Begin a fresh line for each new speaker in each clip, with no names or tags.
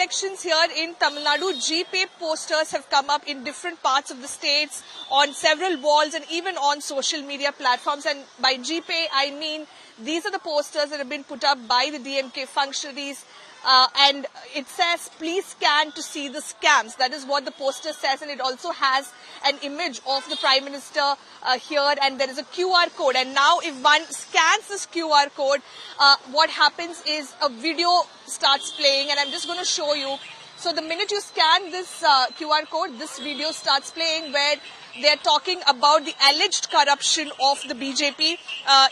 elections here in Tamil Nadu, GPay posters have come up in different parts of the states, on several walls and even on social media platforms. And by GPay, I mean these are the posters that have been put up by the DMK functionaries. And it says, please scan to see the scams. That is what the poster says, and it also has an image of the Prime Minister here, and there is a QR code. And now if one scans this QR code, what happens is a video starts playing, and I'm just going to show you. So the minute you scan this QR code, this video starts playing where they're talking about the alleged corruption of the BJP.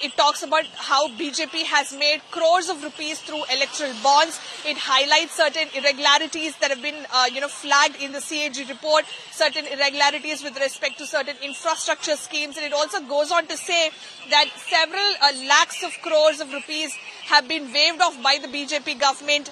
It talks about how BJP has made crores of rupees through electoral bonds. It highlights certain irregularities that have been, flagged in the CAG report, certain irregularities with respect to certain infrastructure schemes. And it also goes on to say that several lakhs of crores of rupees have been waived off by the BJP government,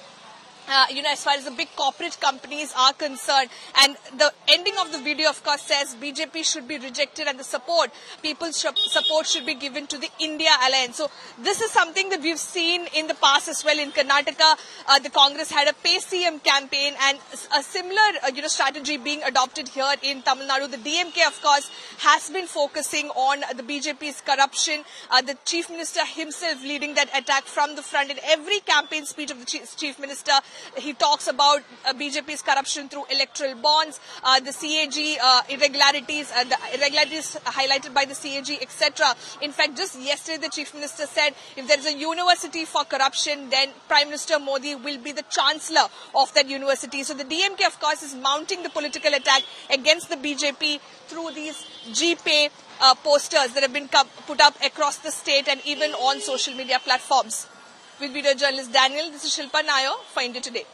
as far as the big corporate companies are concerned. And the ending of the video, of course, says BJP should be rejected and the people's support should be given to the India Alliance. So this is something that we've seen in the past as well. In Karnataka, the Congress had a Pay CM campaign, and a similar, strategy being adopted here in Tamil Nadu. The DMK, of course, has been focusing on the BJP's corruption. The Chief Minister himself leading that attack from the front. In every campaign speech of the Chief Minister, he talks about BJP's corruption through electoral bonds, the CAG irregularities, the irregularities highlighted by the CAG, etc. In fact, just yesterday the Chief Minister said if there is a university for corruption, then Prime Minister Modi will be the chancellor of that university. So the DMK, of course, is mounting the political attack against the BJP through these GPay posters that have been put up across the state and even on social media platforms. With video journalist Daniel, this is Shilpa Nair for India Today.